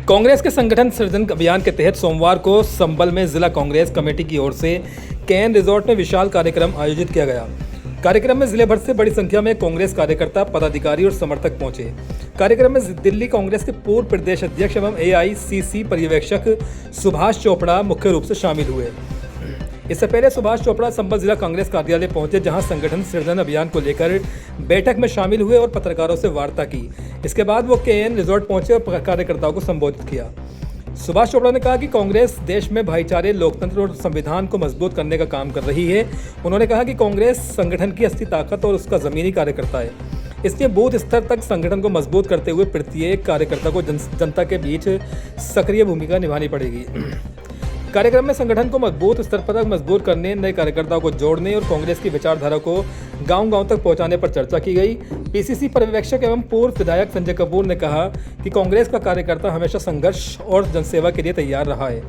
कांग्रेस के संगठन सृजन अभियान के तहत सोमवार को संबल में जिला कांग्रेस कमेटी की ओर से केएन रिजॉर्ट में विशाल कार्यक्रम आयोजित किया गया। कार्यक्रम में जिले भर से बड़ी संख्या में कांग्रेस कार्यकर्ता, पदाधिकारी और समर्थक पहुंचे। कार्यक्रम में दिल्ली कांग्रेस के पूर्व प्रदेश अध्यक्ष एवं एआईसीसी पर्यवेक्षक सुभाष चोपड़ा मुख्य रूप से शामिल हुए। इससे पहले सुभाष चोपड़ा संबल जिला कांग्रेस कार्यालय पहुंचे, जहां संगठन सृजन अभियान को लेकर बैठक में शामिल हुए और पत्रकारों से वार्ता की। इसके बाद वो केएन रिजॉर्ट पहुंचे और कार्यकर्ताओं को संबोधित किया। सुभाष चोपड़ा ने कहा कि कांग्रेस देश में भाईचारे, लोकतंत्र और संविधान को मजबूत करने का काम कर रही है। उन्होंने कहा कि कांग्रेस संगठन की असली ताकत और उसका जमीनी कार्यकर्ता है, इसलिए बूथ स्तर तक संगठन को मजबूत करते हुए प्रत्येक कार्यकर्ता को जनता के बीच सक्रिय भूमिका निभानी पड़ेगी। कार्यक्रम में संगठन को मजबूत स्तर पर मजबूत करने, नए कार्यकर्ताओं को जोड़ने और कांग्रेस की विचारधारा को गांव-गांव तक पहुंचाने पर चर्चा की गई। पीसीसी पर्यवेक्षक एवं पूर्व विधायक संजय कपूर ने कहा कि कांग्रेस का कार्यकर्ता हमेशा संघर्ष और जनसेवा के लिए तैयार रहा है।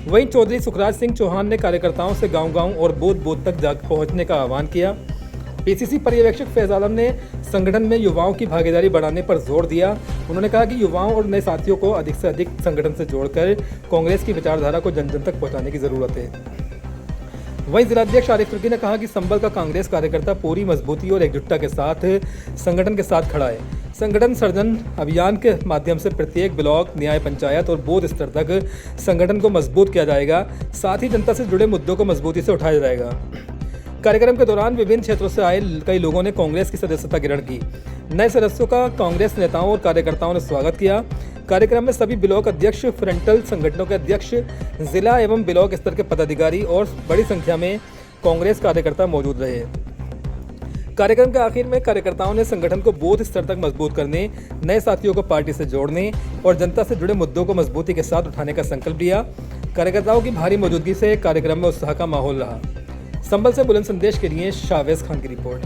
वहीं चौधरी सुखराज सिंह चौहान ने कार्यकर्ताओं से गांव-गांव और बूथ तक पहुंचने का आह्वान किया। पीसीसी पर्यवेक्षक फैज आलम ने संगठन में युवाओं की भागीदारी बढ़ाने पर जोर दिया। उन्होंने कहा कि युवाओं और नए साथियों को अधिक से अधिक संगठन से जोड़कर कांग्रेस की विचारधारा को जन जन तक पहुंचाने की जरूरत है। वहीं जिलाध्यक्ष आरिफ तुर्की ने कहा कि संबल का कांग्रेस कार्यकर्ता पूरी मजबूती और एकजुटता के साथ संगठन के साथ खड़ा है। संगठन सृजन अभियान के माध्यम से प्रत्येक ब्लॉक, न्याय पंचायत और बूथ स्तर तक संगठन को मजबूत किया जाएगा। साथ ही जनता से जुड़े मुद्दों को मजबूती से उठाया जाएगा। कार्यक्रम के दौरान विभिन्न क्षेत्रों से आए कई लोगों ने कांग्रेस की सदस्यता ग्रहण की। नए सदस्यों का कांग्रेस नेताओं और कार्यकर्ताओं ने स्वागत किया। कार्यक्रम में सभी ब्लॉक अध्यक्ष, फ्रंटल संगठनों के अध्यक्ष, जिला एवं ब्लॉक स्तर के पदाधिकारी और बड़ी संख्या में कांग्रेस कार्यकर्ता मौजूद रहे। कार्यक्रम के आखिर में कार्यकर्ताओं ने संगठन को बूथ स्तर तक मजबूत करने, नए साथियों को पार्टी से जोड़ने और जनता से जुड़े मुद्दों को मजबूती के साथ उठाने का संकल्प लिया। कार्यकर्ताओं की भारी मौजूदगी से कार्यक्रम में उत्साह का माहौल रहा। संबल से बुलंद संदेश के लिए शाहवेज खान की रिपोर्ट।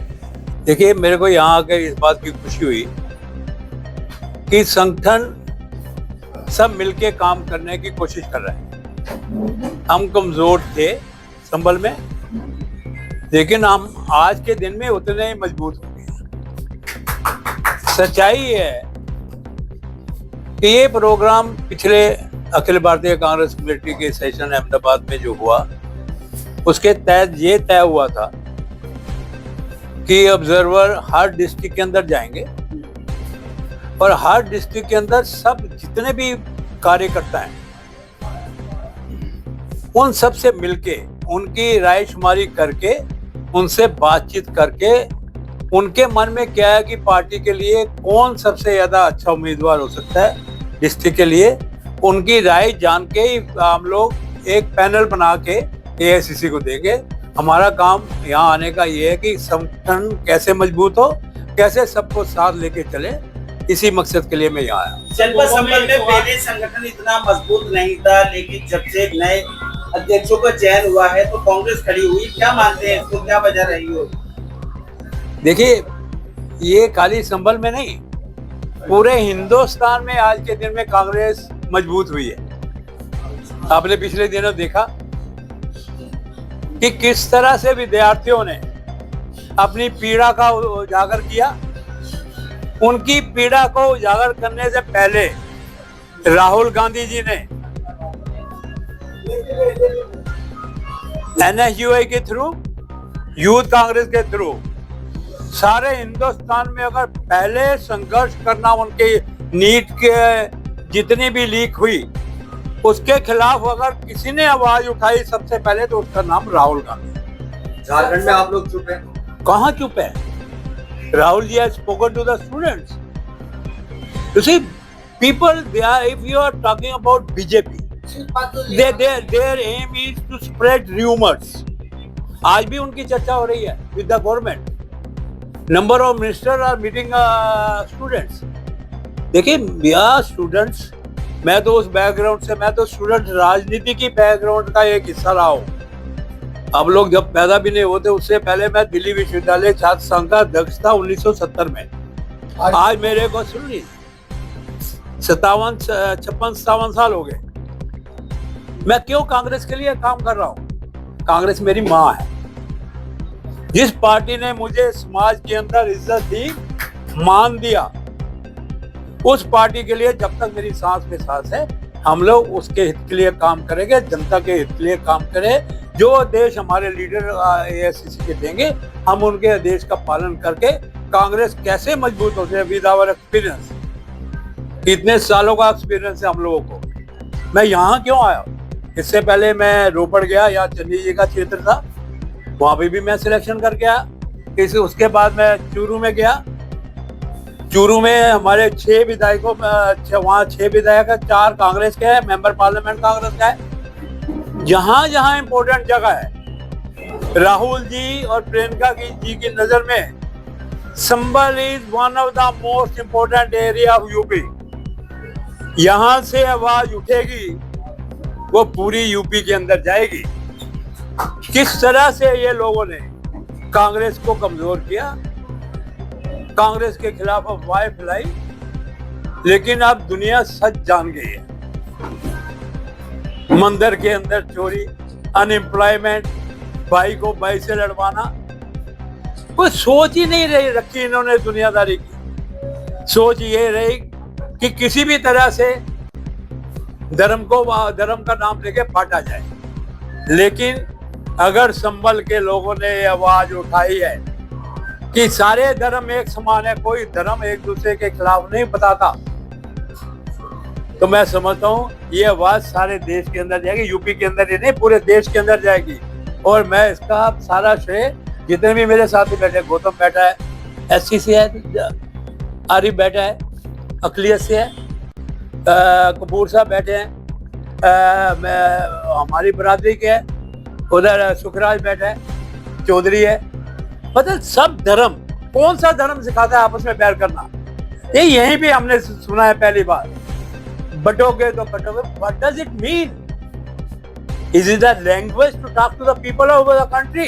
देखिए, मेरे को यहाँ आकर इस बात की खुशी हुई कि संगठन सब मिलके काम करने की कोशिश कर रहे हैं। हम कमजोर थे संबल में, लेकिन हम आज के दिन में उतने ही मजबूत हो गए। सच्चाई है कि ये प्रोग्राम पिछले अखिल भारतीय कांग्रेस कमेटी के सेशन अहमदाबाद में जो हुआ, उसके तहत ये तय हुआ था कि ऑब्जर्वर हर डिस्ट्रिक्ट के अंदर जाएंगे और हर डिस्ट्रिक्ट के अंदर सब जितने भी कार्यकर्ता हैं उन सब से मिलके उनकी रायशुमारी करके, उनसे बातचीत करके, उनके मन में क्या है कि पार्टी के लिए कौन सबसे ज्यादा अच्छा उम्मीदवार हो सकता है डिस्ट्रिक्ट के लिए, उनकी राय जान के ही हम लोग एक पैनल बना के एआईसीसी को देंगे। हमारा काम यहाँ आने का ये है कि संगठन कैसे मजबूत हो, कैसे सबको साथ लेके चले, इसी मकसद के लिए मैं यहाँ आया। जनपद संबल में पहले संगठन इतना मजबूत नहीं था, लेकिन जब से नए अध्यक्षों का चयन हुआ है तो कांग्रेस खड़ी हुई। क्या मानते हैं, इसको क्या वजह रही हो? देखिए, ये खाली संबल में नहीं, पूरे हिंदुस्तान में आज के दिन में कांग्रेस मजबूत हुई है। आपने पिछले दिनों देखा कि किस तरह से विद्यार्थियों ने अपनी पीड़ा का उजागर किया। उनकी पीड़ा को उजागर करने से पहले राहुल गांधी जी ने एनएसयूआई के थ्रू, यूथ कांग्रेस के थ्रू सारे हिंदुस्तान में अगर पहले संघर्ष करना, उनके नीट के जितनी भी लीक हुई उसके खिलाफ अगर किसी ने आवाज उठाई सबसे पहले, तो उसका नाम राहुल गांधी। झारखंड में आप लोग चुप हैं? कहाँ चुप है? Rahul ji has spoken to the students. You see, people, if you are talking about BJP, their aim is to spread rumors. आज भी उनकी चर्चा हो रही है with the government. Number of ministers are meeting students. देखिए, we are students. मैं तो उस बैकग्राउंड से, मैं तो स्टूडेंट राजनीति की बैकग्राउंड का एक हिस्सा रहा हूँ। अब लोग जब पैदा भी नहीं होते उससे पहले मैं दिल्ली विश्वविद्यालय छात्र संघ का अध्यक्ष था 1970 में। आज मेरे को सुनिए 56-57 साल हो गए। मैं क्यों कांग्रेस के लिए काम कर रहा हूँ? कांग्रेस मेरी माँ है। जिस पार्टी ने मुझे समाज के अंदर इज्जत दी, मान दिया, उस पार्टी के लिए जब तक मेरी सांस में सांस है हम लोग उसके हित के लिए काम करेंगे, जनता के हित के लिए काम करें। जो आदेश हमारे लीडर AICC के देंगे हम उनके आदेश का पालन करके कांग्रेस कैसे मजबूत होती है विद आवर एक्सपीरियंस, इतने सालों का एक्सपीरियंस है हम लोगों को। मैं यहाँ क्यों आया, इससे पहले मैं रोपड़ गया, यहाँ चन्नी जी का क्षेत्र था, वहां पे भी मैं सिलेक्शन करके आया। उसके बाद मैं चूरू में गया, चूरू में हमारे 6 विधायकों वहाँ 6 विधायक है, 4 कांग्रेस के हैं, मेंबर पार्लियामेंट कांग्रेस का है। जहां जहां इंपॉर्टेंट जगह है राहुल जी और प्रियंका जी की नजर में Sambhal is one of the most important area of UP. यहां से आवाज उठेगी वो पूरी यूपी के अंदर जाएगी। किस तरह से ये लोगों ने कांग्रेस को कमजोर किया, कांग्रेस के खिलाफ अफवाहें फैलाई, लेकिन अब दुनिया सच जान गई है। मंदिर के अंदर चोरी, अनएम्प्लॉयमेंट, भाई को भाई से लड़वाना, कोई सोच ही नहीं रही रखी इन्होंने दुनियादारी की। सोच ये रही कि किसी भी तरह से धर्म का नाम लेके फाटा जाए। लेकिन अगर संभल के लोगों ने ये आवाज उठाई है कि सारे धर्म एक समान है, कोई धर्म एक दूसरे के खिलाफ नहीं बताता, तो मैं समझता हूँ ये आवाज सारे देश के अंदर जाएगी, यूपी के अंदर ही नहीं पूरे देश के अंदर जाएगी। और मैं इसका सारा श्रेय जितने भी मेरे साथी बैठे, गौतम बैठा है, SC से है, आरिफ बैठा है, अकलियत से है, कपूर साहब बैठे हैं, हमारी बरादरी के है, उधर सुखराज बैठा है, चौधरी है। मतलब सब धर्म, कौन सा धर्म सिखाता है आपस में बैर करना? ये यहीं पे हमने सुना है पहली बार। बटोगे तो बटोगे, what does it mean? Is it the language to talk to the people of the country?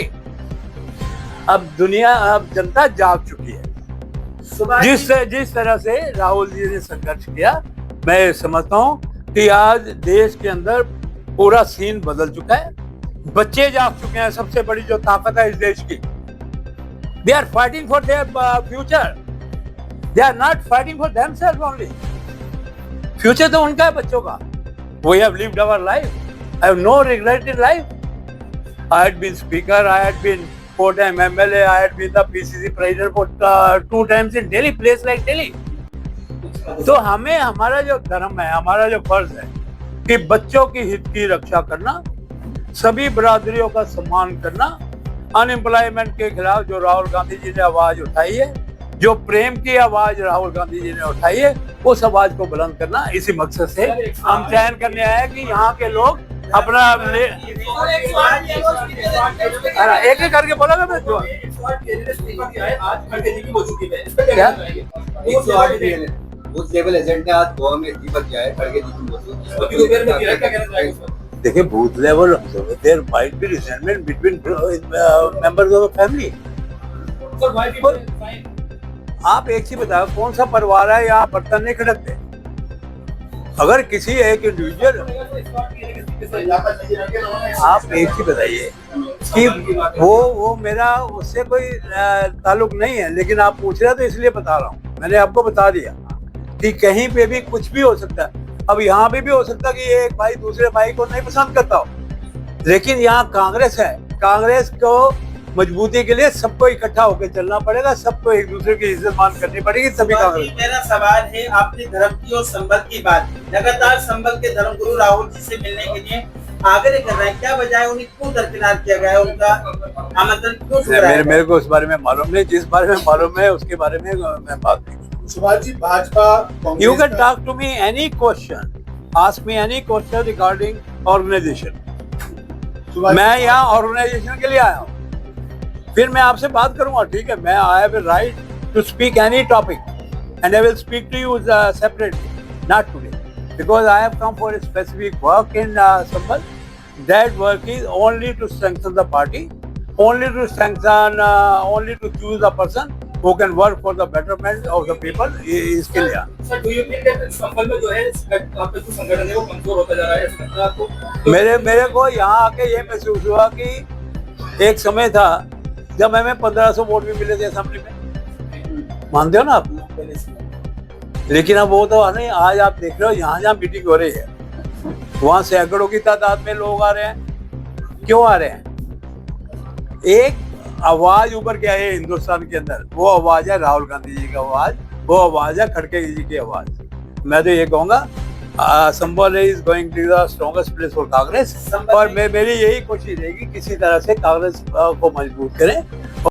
अब जनता जाग चुकी है। जिस तरह से राहुल जी ने संघर्ष किया, मैं समझता हूँ कि आज देश के अंदर पूरा सीन बदल चुका है। बच्चे जाग चुके हैं, सबसे बड़ी जो ताकत है इस देश की। They are fighting for their future. They are not fighting for themselves only. Future तो उनका है, बच्चों का। We have lived our life. I have no regret in life. I had been speaker. I had been 4-time MLA. I had been the PCC president for 2 times in Delhi, place like Delhi. तो हमें हमारा जो धर्म है, हमारा जो फर्ज है कि बच्चों की हित की रक्षा करना, सभी बरादरियों का सम्मान करना, अनएम्प्लॉयमेंट के खिलाफ जो राहुल गांधी जी ने आवाज उठाई है, जो प्रेम की आवाज राहुल गांधी जी ने उठाई है, उस आवाज को बुलंद करना, इसी मकसद से हम चयन करने आए कि यहाँ के लोग अपना एक एक करके बोला मैं जो बूथ लेवल एजेंट ने आज गोवा में दीपक किया है, खड़गे जी की देखिए, booth level there might be resentment between members of the family. आप एक चीज बताओ, कौन सा परिवार है यहाँ बर्तन नहीं खड़कते? अगर किसी एक इंडिविजुअल, आप एक चीज बताइए कि वो मेरा उससे कोई ताल्लुक नहीं है, लेकिन आप पूछ रहे हो तो इसलिए बता रहा हूँ। मैंने आपको बता दिया कि कहीं पे भी कुछ भी हो सकता है। अब यहाँ पे भी हो सकता है कि एक भाई दूसरे भाई को नहीं पसंद करता हो, लेकिन यहाँ कांग्रेस है। कांग्रेस को मजबूती के लिए सबको इकट्ठा होकर चलना पड़ेगा, सबको एक दूसरे की इज्जत मान करनी पड़ेगी, तभी कांग्रेस। मेरा सवाल है, आपने धर्म की और संबल की बात, लगातार संबल के धर्मगुरु राहुल जी से मिलने के लिए आग्रह कर रहे हैं, क्या वजह है? उन्हें क्यों दरकिनार किया गया है? उनका आमंत्रण क्यों छूट रहा है? मेरे को इस बारे में मालूम नहीं, जिस बारे में मालूम है उसके बारे में मैं बात नहीं। Subhash ji, Bhajpa, You can talk to me any question, ask me any question regarding organization. मैं यहाँ ऑर्गेनाइजेशन के लिए आया हूँ, फिर मैं आपसे बात करूंगा, ठीक है? मैं I have a right to speak any topic and I will speak to you separately, not today, because I have come for a specific work in Sambal. That work is only to strengthen the party, only to strengthen, only to choose a person who can work for the betterment of the people. इसके लिए sir, do you think that संभल में जो है आपका जो संगठन है वो कमजोर होता जा रहा है? ऐसा लगता है आपको? मेरे को यहाँ आके ये महसूस हुआ कि एक समय था जब हमें 1500 वोट भी मिले थे असेंबली में, मानते हो ना आप? लेकिन अब वो तो नहीं, आज आप देख रहे हो यहाँ जहाँ मीटिंग हो रही है वहां सैकड़ों की तादाद में लोग आ रहे हैं। क्यों आ रहे हैं? एक आवाज उभर के आई है हिंदुस्तान के अंदर, वो आवाज है राहुल गांधी जी की आवाज, वो आवाज है खड़गे जी की आवाज। मैं तो ये कहूंगा Sambhal is going to the strongest place for Congress, और मेरी यही कोशिश रहेगी किसी तरह से कांग्रेस को मजबूत करें।